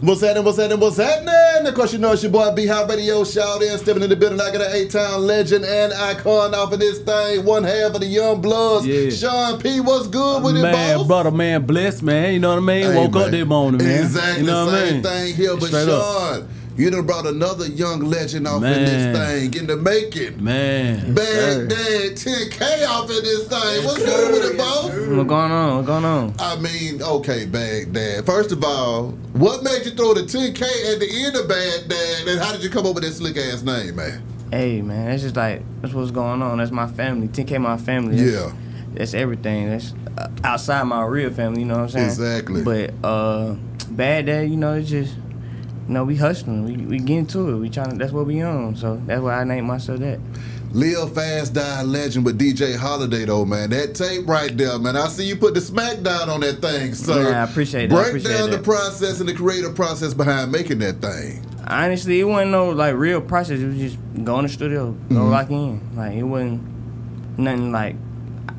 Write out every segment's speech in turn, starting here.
What's happening? What's happening? What's happening? Of course, you know it's your boy B High Radio. Shout in, stepping in the building. I got an 8-town legend and icon off of this thing. One half of the Young Bloods. Yeah. Sean P, what's good with it, boss? Brother, man, blessed, man. You know what I mean? Hey, woke man. up this morning, man. Exactly, you know same thing here. But Straight Sean, up. you done brought another young legend off in this thing, in the making. Man. Bad Dad 10K off in this thing. What's good with it, boss? What's going on? What's going on? I mean, okay, Bad Dad. First of all, what made you throw the 10K at the end of Bad Dad, and how did you come up with that slick ass name, man? Hey, man, that's just like, that's what's going on. That's my family. 10K my family. That's everything. That's outside my real family, you know what I'm saying? Exactly. But Bad Dad, you know, it's just, you know, we hustling. We get into it. We trying. That's what we on. So that's why I named myself that. Live Fast, Die Legend with DJ Holiday, though, man. That tape right there, man. I see you put the smackdown on that thing, sir. Yeah, I appreciate that. Break down the process and the creative process behind making that thing. Honestly, it wasn't no like real process. It was just go in the studio, go lock in. Like it wasn't nothing like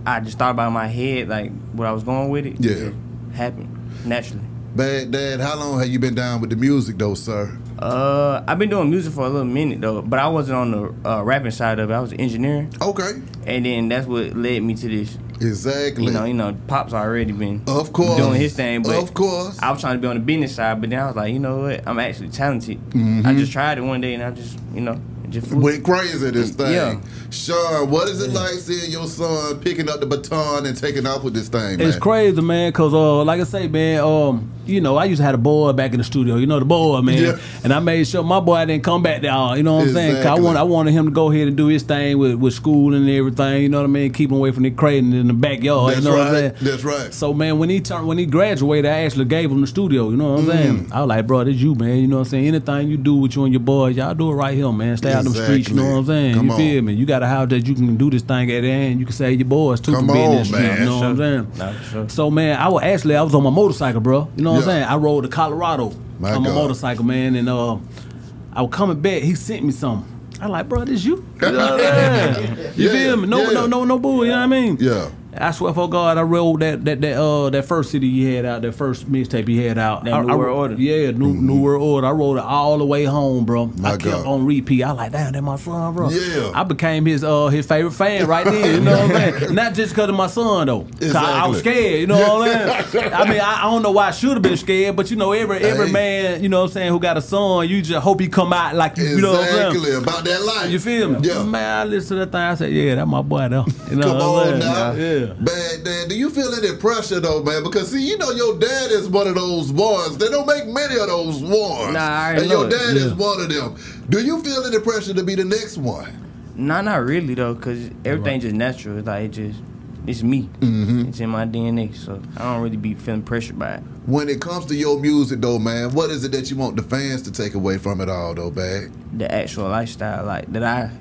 I just thought about in my head, like what I was going with it. Yeah, it happened naturally. Bad Dad, how long have you been down with the music, though, sir? I've been doing music for a little minute though, but I wasn't on the rapping side of it. I was engineering. Okay. And then that's what led me to this. Exactly. You know, Pop's already been doing his thing, but of course I was trying to be on the business side, but then I was like, you know what, I'm actually talented. I just tried it one day and I just, you know, just went crazy this thing. Yeah. Sean, what is it like seeing your son picking up the baton and taking off with this thing, man? It's crazy, man, because like I say, man, you know, I used to have a boy back in the studio, you know, the boy, man. And I made sure my boy didn't come back there, you know what I'm saying? Cause I wanted him to go ahead and do his thing with school and everything, you know what I mean? Keep him away from the cradle in the backyard, That's you know right. what I'm saying? That's right. So, man, when he graduated, I actually gave him the studio, you know what I'm saying? I was like, bro, this you, man, you know what I'm saying? Anything you do with you and your boys, y'all do it right here, man. Stay out them streets, you know what I'm saying? Come you feel me? You got a house that you can do this thing at the end. You can say your boys too can be in this street, you know what I'm saying? Sure. So, man, I was on my motorcycle, bro. You know what I'm saying? I rode to Colorado on my motorcycle, man, and I was coming back. He sent me something. I like, bro, this you? You know what I'm saying? You feel me? No bull. You know what I mean? Yeah. I swear for God, I rode that first CD he had out, that first mixtape he had out. That New World Order. Yeah, New World Order. I rode it all the way home, bro. I kept on repeat. I like, damn, that's my son, bro. Yeah. I became his favorite fan right there. You know what I'm saying? Not just because of my son though. Cause I was scared. You know what I'm saying? I mean, I don't know why I should have been scared, but you know, every man, you know what I'm saying, who got a son, you just hope he come out like you know what I'm saying? Exactly, about that life. You feel me? Yeah. Man, I listened to that thing. I said, yeah, that's my boy though. You know Come on now. Yeah. Bad Dad, do you feel any pressure though, man? Because see, you know your dad is one of those ones. They don't make many of those ones. Nah, and your dad is one of them. Do you feel any pressure to be the next one? Nah, not really though, cause everything just natural. Like it's me. It's in my DNA, so I don't really be feeling pressured by it. When it comes to your music though, man, what is it that you want the fans to take away from it all though, Bag? The actual lifestyle, like that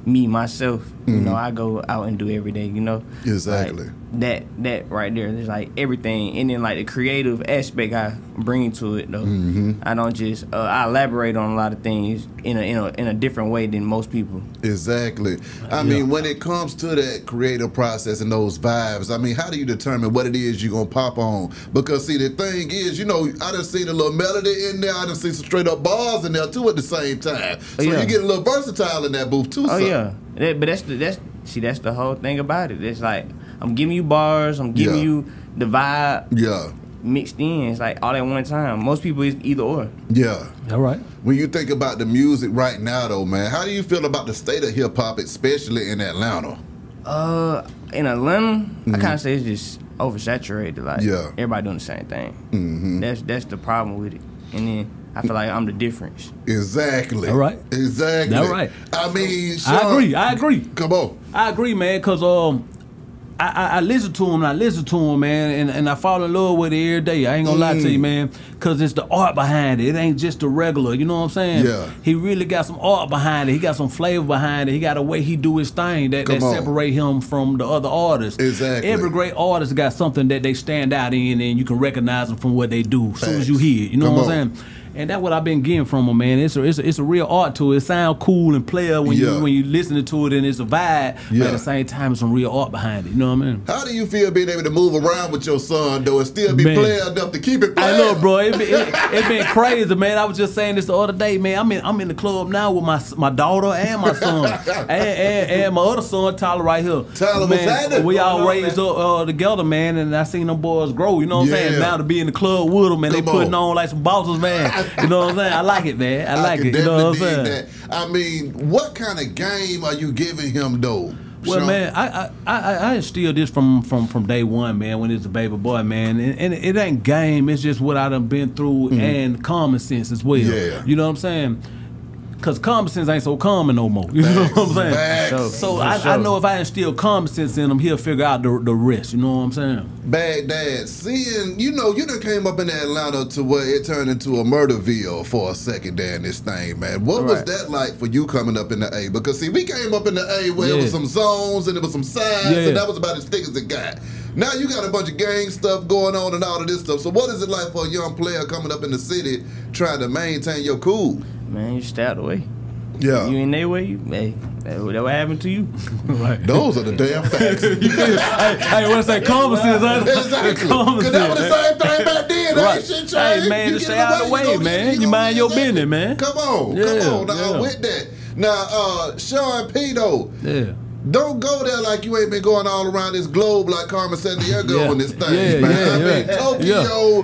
me myself, you know, I go out and do every day, you know. Exactly. Like, that right there, there's like everything, and then like the creative aspect I bring to it though. I don't just I elaborate on a lot of things in a different way than most people. Exactly. I mean, when it comes to that creative process and those vibes, I mean, how do you determine what it is you're gonna pop on? Because see, the thing is, you know, I done seen a little melody in there, I done seen some straight up bars in there too at the same time. So you get a little versatile in that booth too. Yeah, but that's the whole thing about it. It's like I'm giving you bars, I'm giving you the vibe mixed in. It's like all at one time. Most people is either or. Yeah. All right. When you think about the music right now though, man, how do you feel about the state of hip hop, especially in Atlanta? In Atlanta, I kind of say it's just oversaturated. Like everybody doing the same thing. That's the problem with it. And then I feel like I'm the difference. Exactly. All right. Exactly. All right. I mean, Sean, I agree. Come on. I agree, man, because I listen to him, man, and I fall in love with it every day. I ain't gonna lie to you, man, because it's the art behind it. It ain't just the regular, you know what I'm saying? Yeah. He really got some art behind it. He got some flavor behind it. He got a way he do his thing that separate him from the other artists. Exactly. Every great artist got something that they stand out in, and you can recognize them from what they do as soon as you hear it. You know what I'm saying? And that's what I've been getting from him, man. It's a real art to it. It sounds cool and player when you listening to it, and it's a vibe. But at the same time, it's some real art behind it. You know what I mean? How do you feel being able to move around with your son though and still be player enough to keep it playing? Hey, look, bro, it been crazy, man. I was just saying this the other day, man. I'm in the club now with my daughter and my son and my other son, Tyler, right here. Tyler, man, we all raised up together, man, and I seen them boys grow. You know what I'm saying? Now to be in the club with them, and they putting on like some bosses, man. You know what I'm saying? I like it, man. I like it. You know what I'm saying? That. I mean, what kind of game are you giving him though? Well, man, I instilled this from day one, man, when it's a baby boy, man. And it ain't game, it's just what I done been through and common sense as well. Yeah. You know what I'm saying? Because common sense ain't so common no more. You know what I'm saying? So I know if I instill common sense in him, he'll figure out the rest. You know what I'm saying? Baghdad, seeing, you done came up in Atlanta to where it turned into a Murderville for a second there in this thing, man. What was that like for you coming up in the A? Because, see, we came up in the A where it was some zones and it was some sides, and that was about as thick as it got. Now you got a bunch of gang stuff going on and all of this stuff. So what is it like for a young player coming up in the city trying to maintain your cool? Man, you stay out the way. Yeah. You in their way, hey, that what happened to you. Right. Those are the damn facts. hey, what's that common sense? Exactly. Because that was the same thing back then. Right. Ain't shit changed. Hey, man, you stay out of the way, man. You mind your business, man. Come on. Now, with that. Now, Sean P, though. Yeah. Don't go there like you ain't been going all around this globe like Carmen Sandiego in this thing, man. I mean, Tokyo,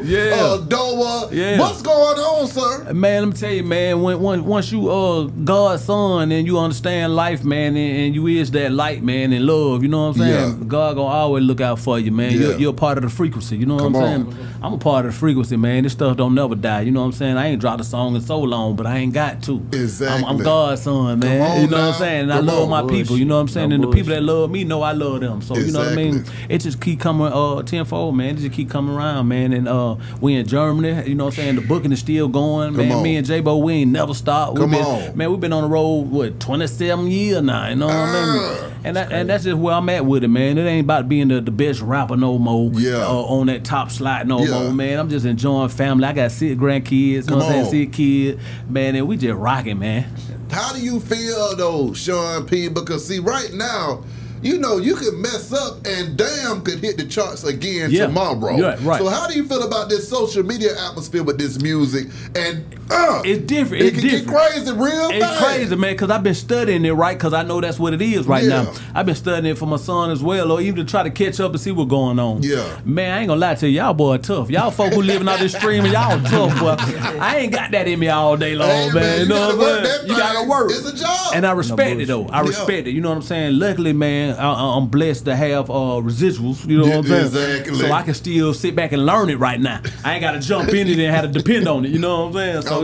Doha. What's going on, sir? Man, let me tell you, man, once you God's son and you understand life, man, and you is that light, man, and love, you know what I'm saying? God gonna always look out for you, man. You're a part of the frequency, you know what I'm saying? I'm a part of the frequency, man. This stuff don't never die, you know what I'm saying? I ain't dropped a song in so long, but I ain't got to. Exactly. I'm God's son, man. You know what I'm saying? And I love my people, you know what I'm saying? And the people that love me know I love them. So, you know what I mean? It just keep coming tenfold, man. It just keep coming around, man. And we in Germany, you know what I'm saying? The booking is still going, man. Me and J-Bo, we ain't never stopped. Man, we've been on the road, 27 years now, you know what I mean? And that's just where I'm at with it, man. It ain't about being the best rapper no more. On that top slot no more, man. I'm just enjoying family. I got 6 grandkids, you know what I'm saying? 6 kids, man, and we just rocking, man. How do you feel though, Sean P? Because see, right now, you could mess up and damn could hit the charts again tomorrow. Right. So how do you feel about this social media atmosphere with this music? And it's different. It can get crazy real fast. It's crazy, man, because I've been studying it, right? Because I know that's what it is right now. I've been studying it for my son as well, or even to try to catch up and see what's going on. Man, I ain't gonna lie to you, y'all boy tough. Y'all folk who living out this stream, y'all tough, boy. I ain't got that in me all day long, man. You know what I'm saying? You gotta work. It's a job. And I respect it though. I respect it. You know what I'm saying? Luckily, man, I'm blessed to have residuals. You know what I'm saying? Exactly. So I can still sit back and learn it right now. I ain't got to jump in it and have to depend on it. You know what I'm saying? So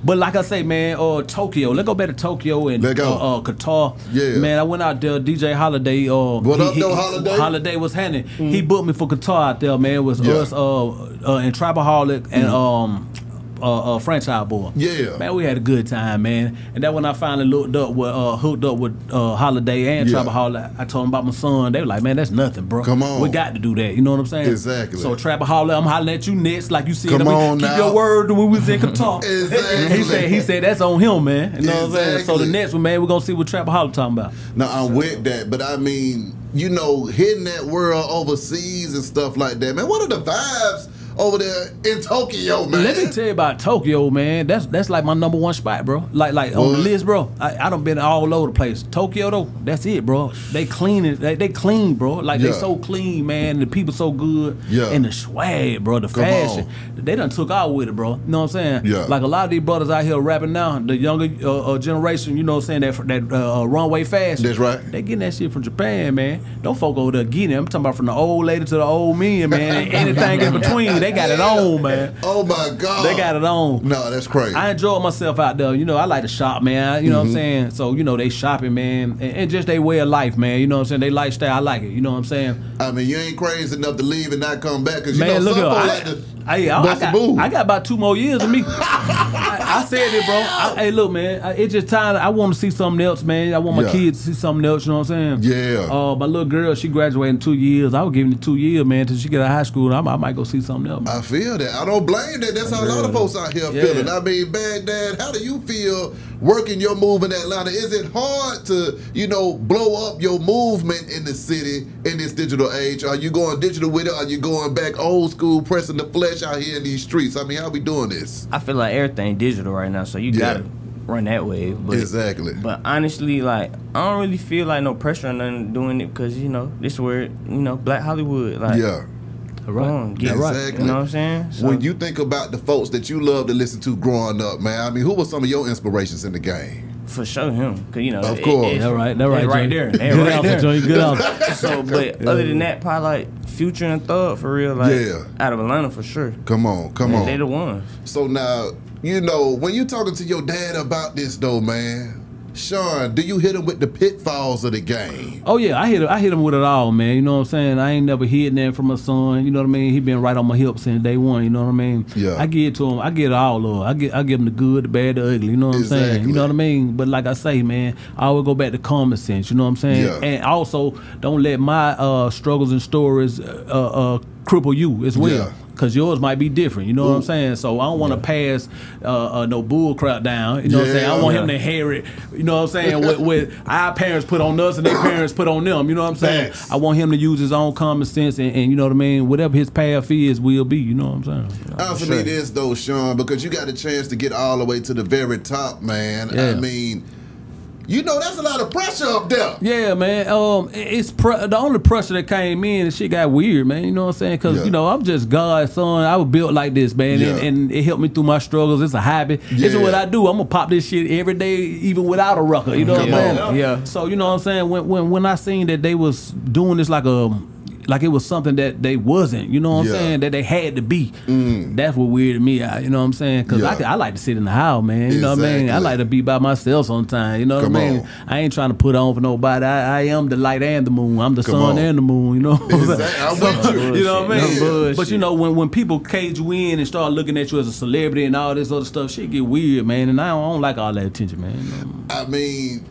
but like I say, man, Tokyo. Let's go back to Tokyo and Qatar. Yeah. Man, I went out there. DJ Holiday. What up, though, Holiday? Holiday was handing. He booked me for Qatar out there, man. It was us and Tribaholic and Franchise Boy. Yeah. Man, we had a good time, man. And that when I finally hooked up with Holiday and Tribaholic, I told them about my son. They were like, man, that's nothing, bro. Come on. We got to do that. You know what I'm saying? Exactly. So Tribaholic, I'm hollering at you next, like you said. Keep your word when we was in Qatar. Exactly. He said that's on him, man. You know what I'm saying? So the next one, man, we're going to see what Tribaholic talking about. Now, I'm with that, but I mean, hitting that world overseas and stuff like that, man, what are the vibes over there in Tokyo, man? Let me tell you about Tokyo, man. That's like my #1 spot, bro. Like on the list, bro. I done been all over the place. Tokyo though, that's it, bro. They clean it. They clean, bro. Like they so clean, man. The people so good. And the swag, bro. The fashion. They done took out with it, bro. You know what I'm saying? Yeah. Like a lot of these brothers out here rapping now, the younger generation, you know what I'm saying, that runway fashion. That's right. They getting that shit from Japan, man. Don't folk over there getting it. I'm talking about from the old lady to the old men, man. Anything in between. They got it on, man. Oh my God. They got it on. No, that's crazy. I enjoy myself out there. You know, I like to shop, man. You know what I'm saying? So, they shopping, man. And just they way of life, man. You know what I'm saying? They lifestyle, I like it. You know what I'm saying? I mean, you ain't crazy enough to leave and not come back. Because, man, look I got about 2 more years of me. I said it, bro. Hey, look, man. It's just time. I want to see something else, man. I want my kids to see something else. You know what I'm saying? Yeah. My little girl, she graduated in 2 years. I was giving it 2 years, man, till she get out of high school. I might go see something else. up. Man. I feel that. I don't blame that. That's how a lot of folks out here feeling. I mean, Baghdad, how do you feel working your move in Atlanta? Is it hard to, you know, blow up your movement in the city in this digital age? Are you going digital with it? Are you going back old school, pressing the flesh out here in these streets? I mean, how we doing this? I feel like everything digital right now, so you gotta run that wave. But, exactly. But honestly, like, I don't really feel like no pressure on nothing doing it because, you know, this where, you know, Black Hollywood. Like, right. Get exactly. You know what I'm saying? So, when you think about the folks that you love to listen to growing up, man, I mean, who were some of your inspirations in the game? For sure, him. Cause, you know, of course. That's right. That's right. Right there. Good answer, Johnny. Good answer. So, but other than that, probably like Future and Thug for real. Like, out of Atlanta for sure. Come on. They the ones. So now, you know, when you talking to your dad about this though, man, Sean, do you hit him with the pitfalls of the game? Oh yeah, I hit him with it all, man. You know what I'm saying? I ain't never hid nothing from my son. You know what I mean? He been right on my hip since day one. You know what I mean? Yeah. I give it to him. I get it all, Lord. I give him the good, the bad, the ugly. You know what I'm saying? You know what I mean? But like I say, man, I always go back to common sense. You know what I'm saying? Yeah. And also, don't let my struggles and stories cripple you as well. Yeah. Cause yours might be different, you know what I'm saying? So I don't want to pass no bull crap down, you know what I'm saying? I want him to inherit, you know what I'm saying? What our parents put on us and their parents put on them, you know what I'm saying? I want him to use his own common sense and you know what I mean? Whatever his path is, will be, you know what I'm saying? Answer me this though, Sean, because you got a chance to get all the way to the very top, man. I mean, you know, that's a lot of pressure up there. Yeah, man. It's the only pressure that came in, and shit got weird, man. You know what I'm saying? Because you know, I'm just God's son. I was built like this, man, and it helped me through my struggles. It's a hobby. It's what I do. I'm gonna pop this shit every day, even without a rucker. You know what I'm saying? Yeah. So you know what I'm saying? When I seen that they was doing this like it was something that they wasn't, you know what I'm saying, that they had to be. That's what weirded me out, you know what I'm saying? Because I like to sit in the house, man, you know what I mean? I like to be by myself sometimes, you know what I mean? I ain't trying to put on for nobody. I am the light and the moon. I'm the sun and the moon, you know what I'm saying? You know what I mean? But you know, when people cage you in and start looking at you as a celebrity and all this other stuff, shit get weird, man, and I don't like all that attention, man. You know? I mean,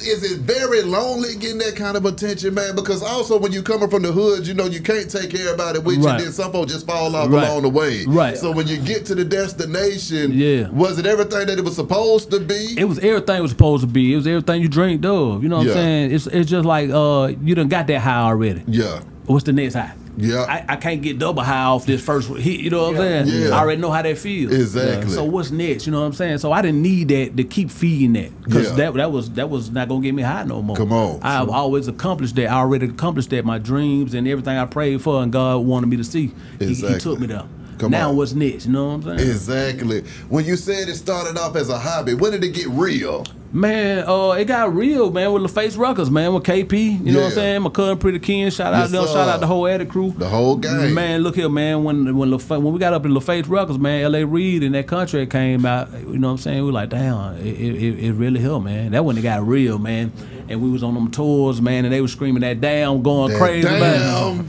is it very lonely getting that kind of attention, man? Because also when you coming from the hood, you know, you can't take everybody with you, then some folks just fall off along the way. So when you get to the destination, was it everything that it was supposed to be? It was everything it was supposed to be. It was everything you dreamed of. You know what I'm saying? It's just like you done got that high already. What's the next high? I can't get double high off this first hit, you know what I'm saying? I already know how that feels. Exactly. So what's next, you know what I'm saying? So I didn't need that to keep feeding that, because that was not gonna get me high no more. Come on. I've always accomplished that. I already accomplished that. My dreams and everything I prayed for and God wanted me to see, he took me there. Now what's next, you know what I'm saying? Exactly. When you said it started off as a hobby, when did it get real? Man, it got real, man, with LaFace Ruckers, man, with KP. You know what I'm saying? My cousin Pretty Ken, shout out them, shout out the whole Addict crew. The whole gang. Man, look here, man, when we got up in LaFace Ruckers, man, L.A. Reid and that contract came out, you know what I'm saying? We were like, damn, it really helped, man. That when it got real, man. And we was on them tours, man, and they was screaming that damn, going crazy, man.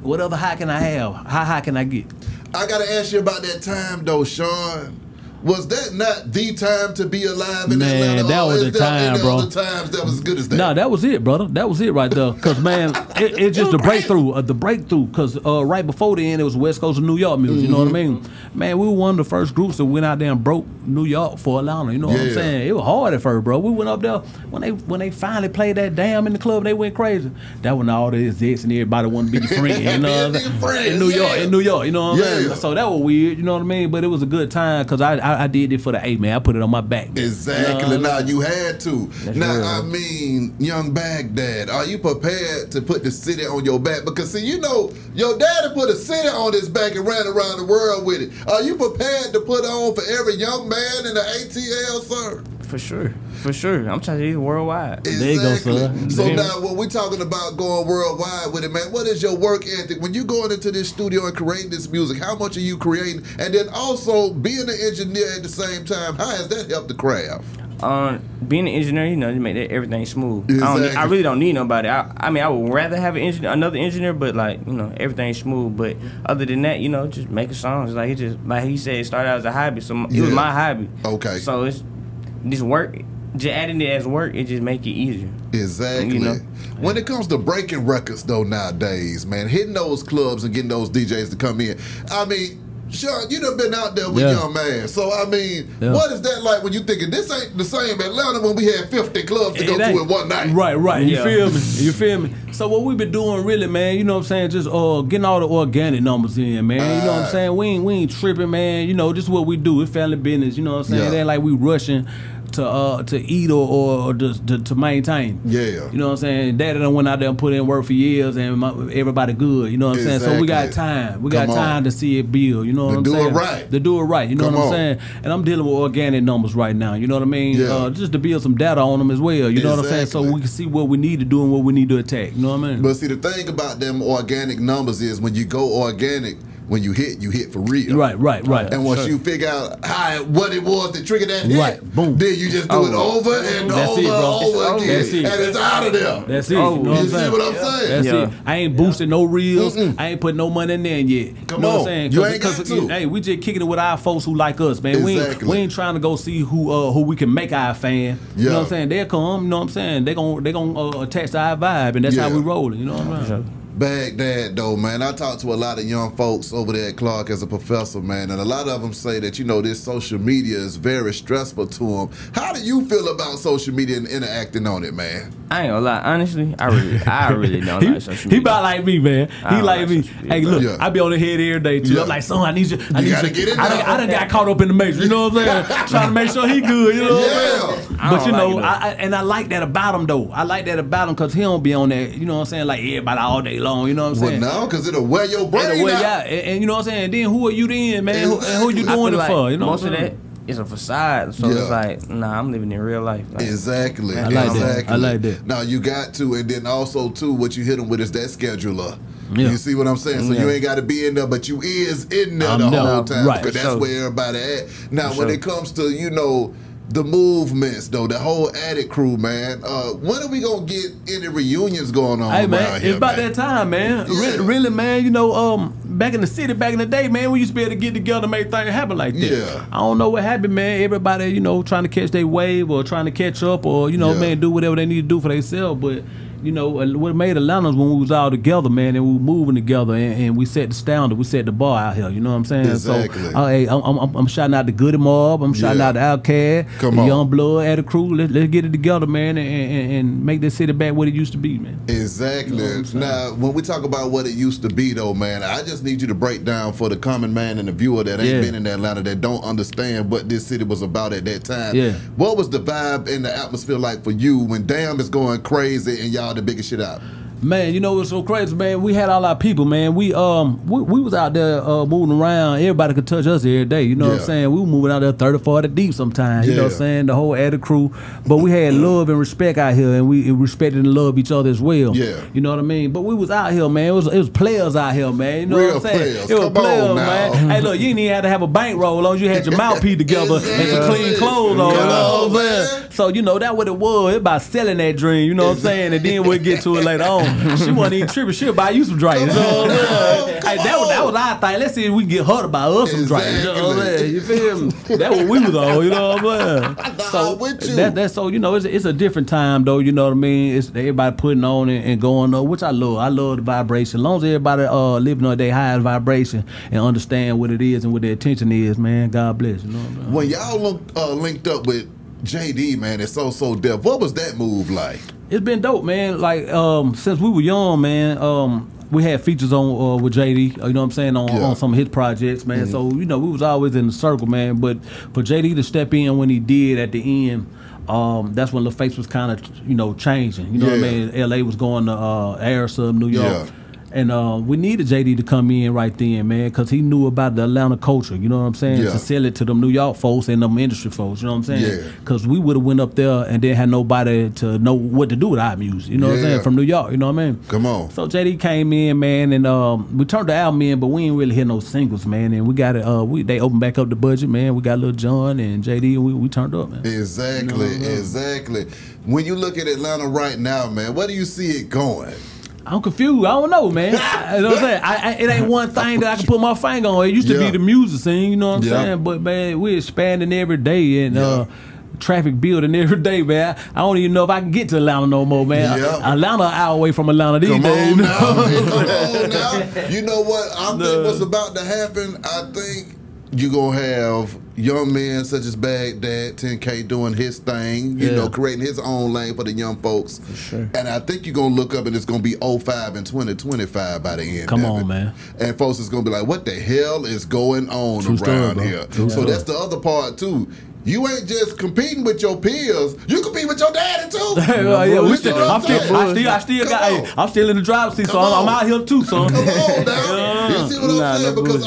What other high can I have? How high can I get? I gotta ask you about that time though, Sean. Was that not the time to be alive in Atlanta? That was the time, bro. Other times that was as good as that? No, that was it, brother. That was it right there. Cause man, it's just the breakthrough. Cause right before then it was West Coast of New York music. You know what I mean? Man, we were one of the first groups that went out there and broke New York for Atlanta. You know what I'm saying? It was hard at first, bro. We went up there when they finally played that damn in the club. They went crazy. That when all the execs and everybody wanted to be your friend. You know what I'm saying? In New York. You know what I'm saying? So that was weird. You know what I mean? But it was a good time because I did it for the A, man. I put it on my back. Exactly. Now you had to. I mean, young Baghdad, are you prepared to put the city on your back? Because see, you know, your daddy put a city on his back and ran around the world with it. Are you prepared to put on for every young man in the ATL, sir? For sure. For sure. I'm trying to get worldwide. Exactly. There you go, sir. So now when we're talking about going worldwide with it, man, what is your work ethic? When you going into this studio and creating this music, how much are you creating? And then also being an engineer at the same time, how has that helped the craft? Being an engineer, you know, to make everything smooth. Exactly. I really don't need nobody. I mean, I would rather have another engineer, but like, you know, everything's smooth. But other than that, you know, just making songs. Like he said, it started out as a hobby. So it was my hobby. Okay. So it's this work. just adding it as work, it just make it easier. Exactly. You know? When it comes to breaking records, though, nowadays, man, hitting those clubs and getting those DJs to come in, I mean, Sean, you done been out there with Young Man. So, I mean, what is that like when you thinking this ain't the same Atlanta when we had 50 clubs to go to in one night? Right. You feel me? You feel me? So what we been doing really, man, you know what I'm saying, just getting all the organic numbers in, man. You know what I'm saying? We ain't tripping, man. You know, this is what we do. It's family business, you know what I'm saying? It ain't like we rushing to eat or to maintain. Yeah. You know what I'm saying? Daddy done went out there and put in work for years and everybody good. You know what I'm saying? So we got time. We got time to see it build. You know what I'm saying? To do it right. You know what I'm saying? And I'm dealing with organic numbers right now. You know what I mean? Just to build some data on them as well. You know what I'm saying? So we can see what we need to do and what we need to attack. You know what I mean? But see, the thing about them organic numbers is when you go organic, when you hit for real. Right. And once you figure out what it was that triggered that hit, boom. Then you just do it over and over again. And it's out of there. That's it. You know you see what I'm saying? That's it. I ain't boosting no reels. I ain't putting no money in there yet. Come know on. What I'm saying? You ain't got to. Hey, we just kicking it with our folks who like us, man. We ain't trying to go see who we can make our fan. You know what I'm saying? They'll come, you know what I'm saying? They gonna attach to our vibe, and that's how we rolling, you know what I'm saying? Baghdad, though, man, I talk to a lot of young folks over there at Clark as a professor, man, and a lot of them say that, you know, this social media is very stressful to them. How do you feel about social media and interacting on it, man? I ain't gonna lie, honestly, I really don't like social media. He about like me, man. He like me. Hey, look, I be on the head every day, too. I'm like, son, I need you. I done got caught up in the matrix, you know what I'm saying? Trying to make sure he good, you know what I'm saying? But, you know, I like that about him, though. I like that about him because he don't be on that, you know what I'm saying, like everybody all day long. You know what I'm saying? Well, no, because it'll wear your brain out. And you know what I'm saying? And then who are you then, man? Exactly. Who you doing it for? You know most of that is a facade. So it's like, nah, I'm living in real life. Like, exactly. I like that. Now, you got to, and then also, too, what you hit them with is that scheduler. You see what I'm saying? So you ain't got to be in there, but you is in there the whole time. Because that's where everybody at. Now, when it comes to, you know, the movements, though, the whole Addict crew, man. When are we gonna get any reunions going on? Hey, man, it's about that time, man. Really, man. You know, back in the city, back in the day, man, we used to be able to get together and make things happen like that. I don't know what happened, man. Everybody, you know, trying to catch their wave or trying to catch up or, you know, man, do whatever they need to do for themselves. But you know, what made Atlanta was when we was all together, man, and we were moving together, and we set the standard, we set the bar out here. You know what I'm saying? Exactly. So, hey, I'm shouting out the Goody Mob, I'm shouting out the Outkast, the Young Blood, Addict crew. Let's get it together, man, and make this city back what it used to be, man. Exactly. You know now, when we talk about what it used to be, though, man, I just need you to break down for the common man and the viewer that ain't been in Atlanta, that don't understand what this city was about at that time. What was the vibe and the atmosphere like for you when Damn is going crazy and y'all the biggest shit out? Man, you know what's so crazy, man? We had all our people, man. We was out there moving around. Everybody could touch us every day. You know what I'm saying? We were moving out there 30, 40 deep sometimes. You know what I'm saying? The whole Addict crew. But we had love and respect out here, and we respected and loved each other as well. You know what I mean? But we was out here, man. It was players out here, man. You know what I'm saying? Players. It was players, man. Hey, look, you didn't even have to have a bankroll on. You had your mouthpiece together and some clean clothes on. You know what I'm saying? So, you know, that's what it was. It's about selling that dream. You know what I'm saying? And then we'll get to it later on. She wasn't even tripping. She'll buy you some drinks. You know what I'm saying? Hey, that was our thing. Let's see if we can get her to buy us some drinks. You know what I'm saying? You feel me? That's what we was on. You know what I'm saying? So that's so, you know, it's a different time though. You know what I mean? It's everybody putting on and going on, which I love. I love the vibration. As long as everybody living on their highest vibration and understand what it is and what their attention is, man. God bless. You know what I'm saying? When y'all linked up with JD, man, it's so deaf. What was that move like? It's been dope, man. Like since we were young, man, we had features on with JD. You know what I'm saying, on some of his projects, man. So you know we was always in the circle, man. But for JD to step in when he did at the end, that's when LaFace was kind of changing. You know what I mean? LA was going to Arizona, New York. And we needed JD to come in right then, man, because he knew about the Atlanta culture, you know what I'm saying, to sell it to them New York folks and them industry folks, you know what I'm saying? Because we would have went up there and then had nobody to know what to do with our music, you know what I'm saying, from New York, you know what I mean? Come on. So JD came in, man, and we turned the album in, but we ain't really hit no singles, man, and we got it, they opened back up the budget, man. We got Lil Jon and JD, and we turned up, man. Exactly, you know exactly. When you look at Atlanta right now, man, where do you see it going? I'm confused. I don't know, man. You know what I'm saying? It ain't one thing that I can put my finger on. It used to be the music scene, you know what I'm saying? But, man, we're expanding every day. And traffic building every day, man. I don't even know if I can get to Atlanta no more, man. Yep. Atlanta an hour away from Atlanta these days. Come on now. You know what? I think what's about to happen, I think you're going to have young men such as Baghdad, 10K doing his thing, you know, creating his own lane for the young folks. For sure. And I think you're going to look up and it's going to be 05 and 2025 by the end. Come on, man. And folks is going to be like, what the hell is going on around here? So that's the other part, too. You ain't just competing with your peers. You compete with your daddy too. I'm still in the driver's seat, so I'm out here too, son. Come on now. You see what I'm saying? Because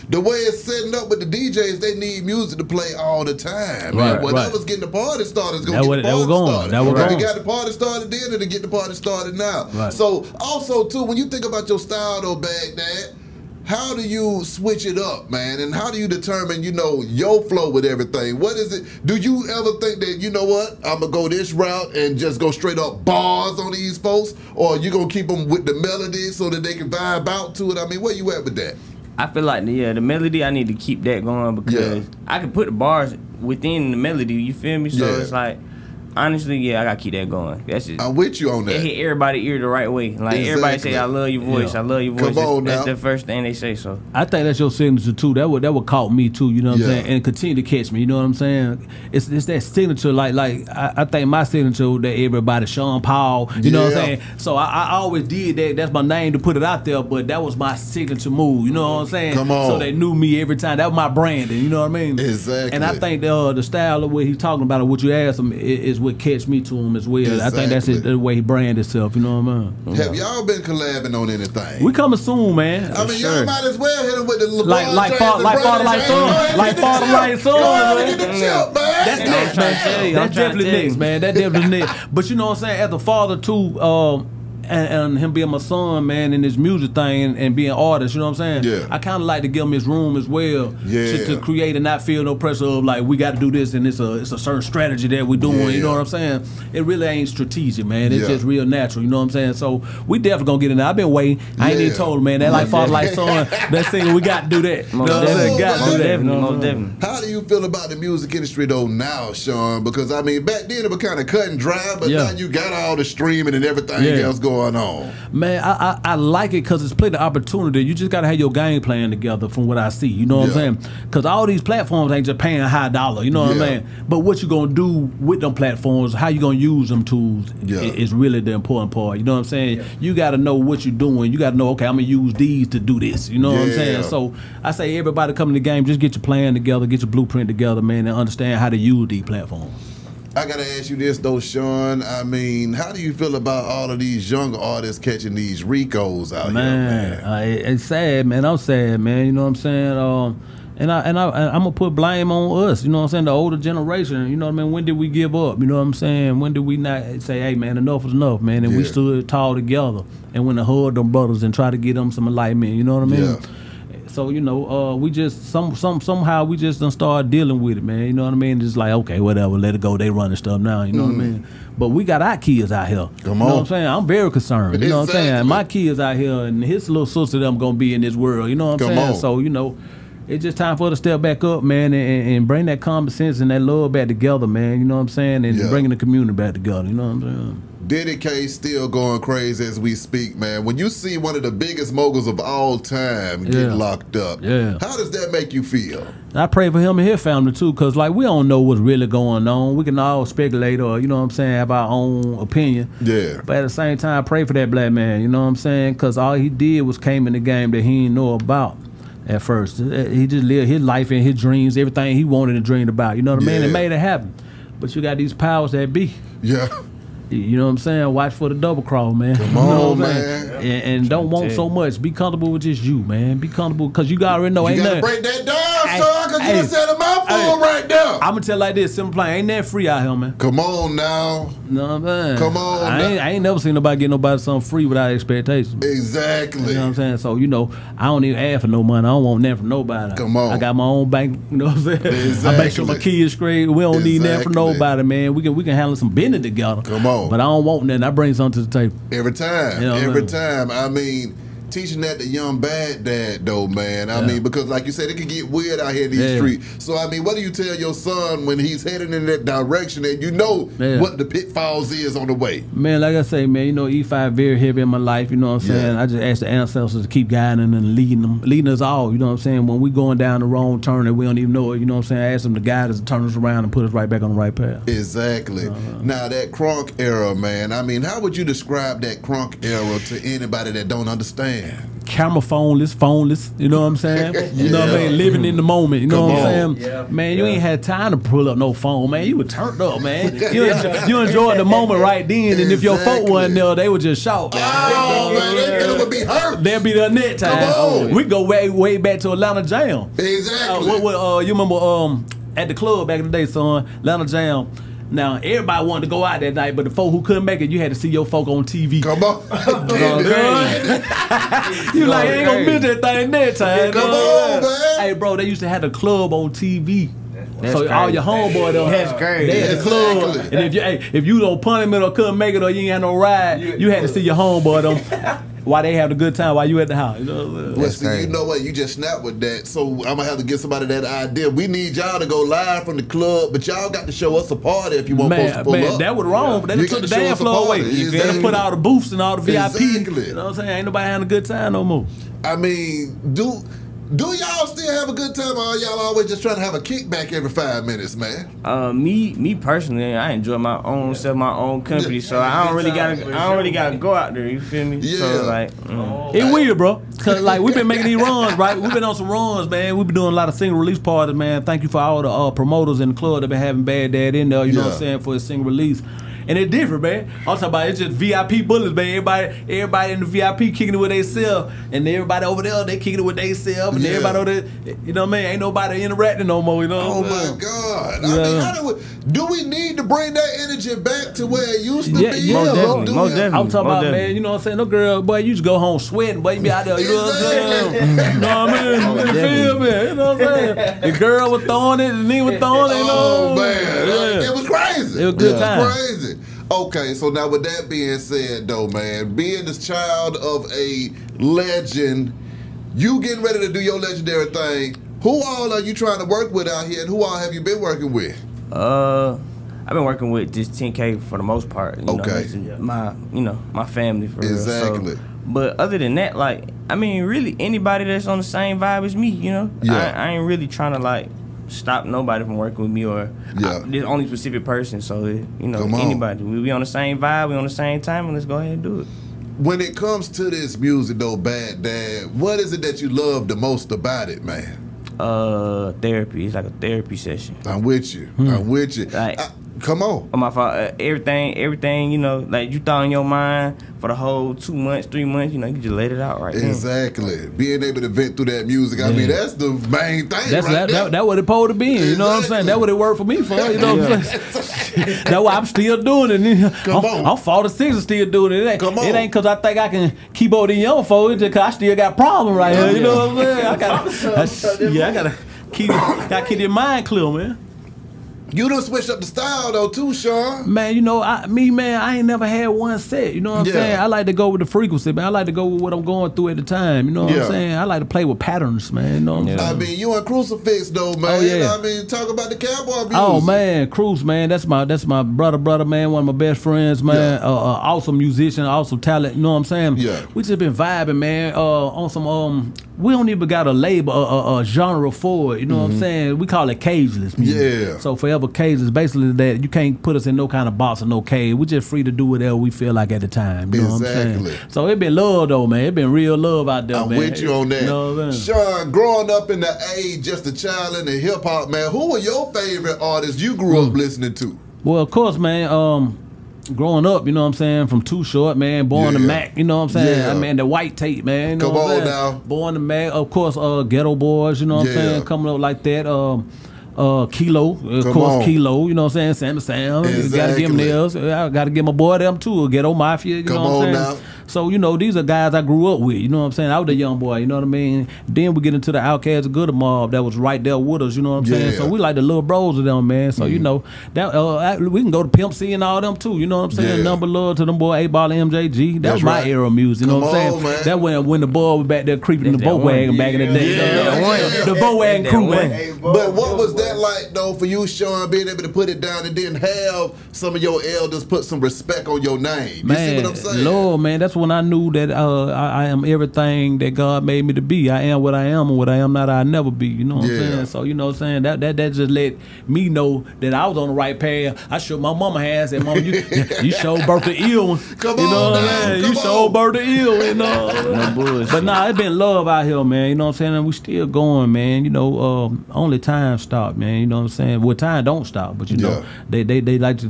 the way it's setting up with the DJs, they need music to play all the time. Right, whatever's getting the party started is going to get the party started. If you got the party started then, it'll get the party started now. Right. So also too, when you think about your style though, Baghdad, how do you switch it up, man? And how do you determine, you know, your flow with everything? What is it? Do you ever think that, you know what, I'm going to go this route and just go straight up bars on these folks? Or you going to keep them with the melody so that they can vibe out to it? I mean, where you at with that? I feel like, the melody, I need to keep that going because I can put the bars within the melody, you feel me? So it's like, honestly, I gotta keep that going. That's just, I'm with you on that. It hit everybody's ear the right way. Like everybody say, "I love your voice. I love your voice." Come on that's now. the first thing they say. So I think that's your signature too. That would caught me too. You know what I'm saying? And continue to catch me. You know what I'm saying? It's that signature. Like I think my signature that everybody, Sean Paul. You know what I'm saying? So I always did that. That's my name to put it out there. But that was my signature move. You know what I'm saying? Come on. So they knew me every time. That was my branding. You know what I mean? Exactly. And I think the style of what he's talking about or what you asked him is what catch me to him as well. Exactly. I think that's the way he brand himself. You know what I mean? Have y'all been collabing on anything? We coming soon, man. I mean, y'all might as well hit him with the LeBron like Father Like Son. Like Father Like Son. That's next, man. That's definitely next, man. That definitely next. But you know what I'm saying? As a father too, and him being my son, man, in this music thing and being an artist, you know what I'm saying? Yeah. I kind of like to give him his room as well to create and not feel no pressure of like, we got to do this and it's a certain strategy that we're doing, you know what I'm saying? It really ain't strategic, man. It's just real natural, you know what I'm saying? So we definitely gonna get in there. I've been waiting. I ain't even told him, man, that like Father Like Son, that single, we got to do that. Most definitely. How do you feel about the music industry though now, Sean? Because I mean, back then it was kind of cut and dry, but now you got all the streaming and everything else going on. Man, I like it because it's plenty of opportunity. You just gotta have your game plan together from what I see. You know what I'm saying? Because all these platforms ain't just paying high dollar. You know what I'm saying? But what you gonna do with them platforms, how you gonna use them tools is really the important part. You know what I'm saying? You gotta know what you're doing. You gotta know, okay, I'm gonna use these to do this. You know what I'm saying? So I say everybody coming to the game, just get your plan together, get your blueprint together, man, and understand how to use these platforms. I gotta ask you this though, Sean. I mean, how do you feel about all of these young artists catching these Ricos out here, man? It's sad, man. I'm sad, man. You know what I'm saying? And I'm gonna put blame on us. You know what I'm saying? The older generation. You know what I mean? When did we give up? You know what I'm saying? When did we not say, hey, man, enough is enough, man? And we stood tall together and went to hug them brothers and try to get them some enlightenment. You know what I mean? Yeah. So, you know, we just somehow we just done start dealing with it, man. You know what I mean? Just like, okay, whatever, let it go. They running stuff now, you know what I mean? But we got our kids out here. Come on. You know what I'm saying? I'm very concerned. You know what I'm saying? My kids out here and his little sister them gonna be in this world. You know what I'm saying? So, you know, it's just time for us to step back up, man, and bring that common sense and that love back together, man. You know what I'm saying? And bringing the community back together. You know what I'm saying? Diddy K still going crazy as we speak, man. When you see one of the biggest moguls of all time get locked up, how does that make you feel? I pray for him and his family too, because like we don't know what's really going on. We can all speculate or, you know what I'm saying, have our own opinion. Yeah. But at the same time, I pray for that black man, you know what I'm saying? Because all he did was came in the game that he didn't know about at first. He just lived his life and his dreams, everything he wanted and dreamed about. You know what I mean? It made it happen. But you got these powers that be. Yeah. You know what I'm saying? Watch for the double cross, man. Come on, man. And don't want so much. Be comfortable with just you, man. Be comfortable because you already know. You gotta break that down, son, because you done said a mouthful right there. I'm gonna tell like this, simple plain, ain't that free out here, man. Come on now. No, man. Come on. I ain't never seen nobody get nobody something free without expectations. Exactly. You know what I'm saying? So, you know, I don't even ask for no money. I don't want nothing from nobody. Come on. I got my own bank, you know what I'm saying? Exactly. I make sure my kids straight. We don't need nothing from nobody, man. We can handle some business together. Come on. But I don't want nothing. I bring something to the table. Every time. You know every time. I mean, teaching that to young bad dad though, man? I mean, because like you said, it can get weird out here in these streets. So I mean, what do you tell your son when he's heading in that direction and you know what the pitfalls is on the way? Man, like I say, man, you know, E5 very heavy in my life. You know what I'm saying? I just ask the ancestors to keep guiding and leading us all. You know what I'm saying? When we going down the wrong turn and we don't even know it, you know what I'm saying? I ask them to guide us, to turn us around and put us right back on the right path. Exactly. Now that crunk era, man. I mean, how would you describe that crunk era to anybody that don't understand? Camera phoneless, you know what I'm saying? You know what I mean? Living in the moment, you know what I'm saying? Yeah. Man, you ain't had time to pull up no phone, man. You were turned up, man. You enjoyed the moment right then, and if your folk wasn't there, they would just shout. Oh, man, they would be hurt. They'll be there next time. We go way back to Atlanta Jam. Exactly. You remember at the club back in the day, son, Atlanta Jam. Now, everybody wanted to go out that night, but the folk who couldn't make it, you had to see your folk on TV. Come on. You like, ain't gonna miss that thing that time. Come on, man. Hey, bro, they used to have the club on TV. So crazy. all your homeboy though, That's crazy. they had the club. And if you don't punishment or couldn't make it or you ain't had no ride, you had to see your homeboy though. Why they have a good time while you at the house. You know what I'm saying? Well, see, you know what? You just snapped with that. So I'm going to have to get somebody that idea. We need y'all to go live from the club, but y'all got to show us a party if you want folks to pull up. That was wrong, but they took the dance floor away. They put all the booths and all the VIP. Exactly. You know what I'm saying? Ain't nobody having a good time no more. I mean, do y'all still have a good time, or y'all always just trying to have a kickback every 5 minutes, man? Me personally, I enjoy my own self, my own company, so I don't really gotta go out there. You feel me? Yeah. So like, it's weird, bro. Cause like we've been making these runs, right? We've been on some runs, man. We've been doing a lot of single release parties, man. Thank you for all the promoters in the club that been having Bad Dad in there. You know what I'm saying, for his single release. And it's different, man. I'm talking about it's just VIP bullets, man. Everybody in the VIP kicking it with themselves, and everybody over there they kicking it with themselves, and everybody over there, you know what I mean? Ain't nobody interacting no more, you know? Oh my God! I mean, do we need to bring that energy back to where it used to be? Yeah, most definitely. I'm talking about, man. You know what I'm saying? No girl, boy, you just go home sweating, boy. You be out there, you know what I'm saying? You know what I mean? You feel me? You know what I'm saying? The girl was throwing it, the knee was throwing it. You know? Oh man, it was crazy. It was a good time. It was crazy. Okay, so now with that being said, though, man, being this child of a legend, you getting ready to do your legendary thing. Who all are you trying to work with out here, and who all have you been working with? I've been working with just 10K for the most part. You know, my family for real. So, but other than that, like, I mean, really anybody that's on the same vibe as me, you know, I ain't really trying to like stop nobody from working with me or there's only specific person. So you know, anybody, we be on the same vibe, we on the same time, and let's go ahead and do it. When it comes to this music, though, Bad Dad, what is it that you love the most about it, man? Therapy. It's like a therapy session. I'm with you. I'm with you. Like, come on. On my fault. Everything, you know, like you thought in your mind for the whole 2 months, 3 months, you know, you just let it out right now. Exactly. Being able to vent through that music, I mean, that's the main thing. That's what it supposed to be. You know what I'm saying? That's what it worked for me for. You know what I'm saying? That's why I'm still doing it. I'm 46 and still doing it. It ain't because I think I can keep all these young folks, it's just because I still got problems right here. You know what I'm saying? I gotta keep your mind clear, man. You done switched up the style though too, Sean. Man, you know, I ain't never had one set. You know what I'm saying? I like to go with the frequency, man. I like to go with what I'm going through at the time. You know what I'm saying? I like to play with patterns, man. You know what I'm saying? I mean, you and Crucifix though, man. Oh, yeah. I mean, talk about the cowboy music. Oh man, Cruz, man. That's my brother, man. One of my best friends, man. Awesome musician, awesome talent. You know what I'm saying? Yeah. We just been vibing, man. On some we don't even got a label, a genre for it. You know what I'm saying? We call it cageless music. Yeah. So Forever Cageless, basically that you can't put us in no kind of box or no cage. We just free to do whatever we feel like at the time. You know what I'm saying? So it been love though, man. It been real love out there, I'm man. with you on that. You know what I'm saying? Sean, growing up in the age, just a child in the hip hop, man, who were your favorite artists you grew up listening to? Well, of course, man. Growing up, you know what I'm saying, from Too Short, man, Born to Mac, you know what I'm saying? Yeah. I mean, the white tape, man. You know Come what I'm on saying? now. Born to Mac, of course, Ghetto Boys, you know what I'm saying, coming up like that. Kilo, of course, Kilo, you know what I'm saying? Sam, Exactly. gotta give him theirs. I gotta give my boy them too, Ghetto Mafia, you know what I'm saying? So, you know, these are guys I grew up with, you know what I'm saying? I was a young boy, you know what I mean? Then we get into the Outcast of Good mob that was right there with us, you know what I'm saying? So we like the little bros of them, man. So, you know, that we can go to Pimp C and all them too, you know what I'm saying? Number love to them boy 8 Ball and MJG. That was my era of music, you know what I'm saying? Man. That when the boy was back there creeping in the Volkswagen back in the day. The Volkswagen crew, man. But what was that like though for you, Sean, being able to put it down and then have some of your elders put some respect on your name? You see what I'm saying? Lord, man, that's when I knew that I am everything that God made me to be. I am what I am, and what I am not, I'll never be. You know what I'm saying? So, you know what I'm saying? That just let me know that I was on the right path. I shook my mama hands and Mama, you showed birth to ill. Come you know on, what I'm saying? You showed birth to ill, you know. But nah, it's been love out here, man. You know what I'm saying? And we still going, man. You know, only time stop, man. You know what I'm saying? Well, time don't stop, but you know, they like to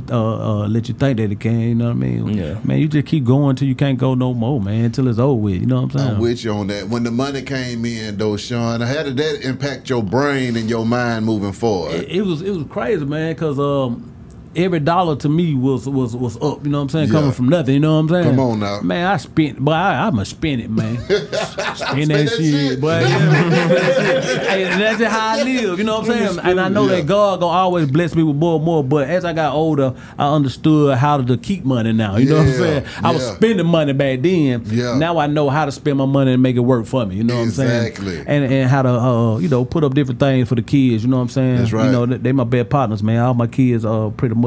let you think that it can. You know what I mean? Yeah. Man, you just keep going till you can't go no more, man. Until it's over with. You know what I'm saying? I'm with you on that. When the money came in, though, Sean, how did that impact your brain and your mind moving forward? It was crazy, man, because every dollar to me was up, you know what I'm saying? Coming from nothing, you know what I'm saying? Come on now. Man, I spent, but I'ma spend it, man. Spend that shit, boy. Hey, that's just how I live, you know what I'm saying? And I know that God gonna always bless me with more and more, but as I got older, I understood how to keep money now, you know what I'm saying? I was spending money back then. Now I know how to spend my money and make it work for me, you know what I'm saying? Exactly. And how to, you know, put up different things for the kids, you know what I'm saying? That's right. You know, they my best partners, man. All my kids are pretty much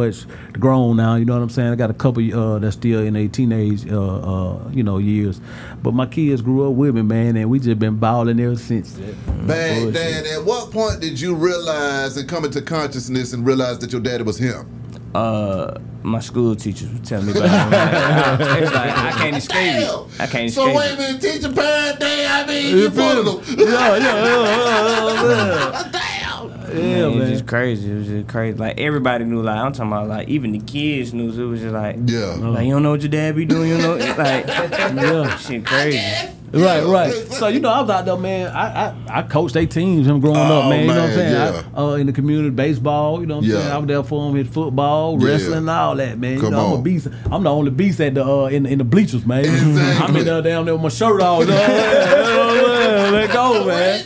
grown now, you know what I'm saying? I got a couple that's still in their teenage you know, years, but my kids grew up with me, man, and we just been balling ever since. Man, Dan, at what point did you realize and come into consciousness and realize that your daddy was him? My school teachers would tell me about it. It's like, I can't escape it. I can't escape So wait a minute, teacher parent day, I mean, you feel them. Yeah, man, man. it was just crazy. It was just crazy. Like, everybody knew. Like, I'm talking about, like, even the kids knew. It was just like, like, you don't know what your dad be doing, you know? Like, shit crazy. Right. So, you know, I was out there, man. I coached their teams, him growing up, man. You know what I'm saying? In the community, baseball, you know what I'm saying? I was there for him with football, wrestling, and all that, man. You know, I'm a beast. I'm the only beast at the in the bleachers, man. Exactly. I'm in there down there with my shirt off. Let go, man.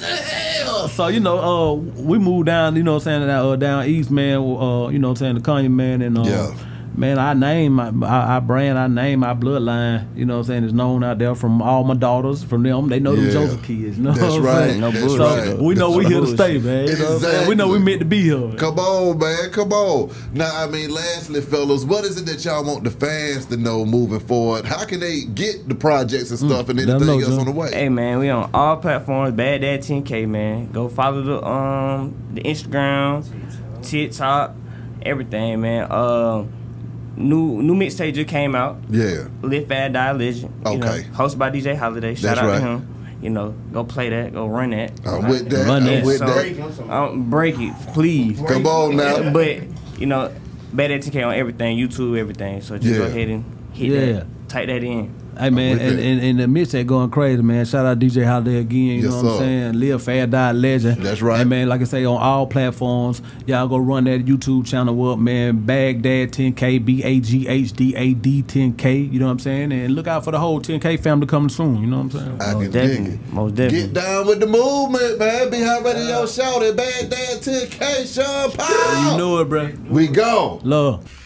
So, you know, we moved down, you know what I'm saying, down east, man, you know what I'm saying, the Kanye, man, and man, our name, our brand, our name, our bloodline, you know what I'm saying, is known out there from all my daughters, from them. They know them Joseph kids, you know what I'm saying? No bullshit. So we know we here to stay, man. You know what I'm saying? We know we meant to be here. Come on, man. Come on. Now, I mean, lastly, fellas, what is it that y'all want the fans to know moving forward? How can they get the projects and stuff and anything else on the way? Hey, man, we on all platforms. Bad Dad 10K, man. Go follow the Instagram, TikTok, everything, man. New mixtape just came out. Yeah. Live Fast Die Legend. Okay. You know, hosted by DJ Holiday. Shout out to him. You know, go play that. Go run that. I'm with that. I'm with that. Break it, please. Come on now. But, you know, Bad Dad 10K on everything, YouTube, everything. So just go ahead and hit that. Type that in. Hey, man, and the mixtape going crazy, man. Shout out DJ Holiday again, you know what I'm saying? Live Fast Die Legend. That's right. And, man, like I say, on all platforms, y'all go run that YouTube channel up, man. Baghdad 10K, BAGHDAD 10K, you know what I'm saying? And look out for the whole 10K family coming soon, you know what I'm saying? I can dig it. Most definitely. Get down with the movement, man. Be how ready y'all shout it. Baghdad 10K, Sean Paul. You know it, bro. We go. Love.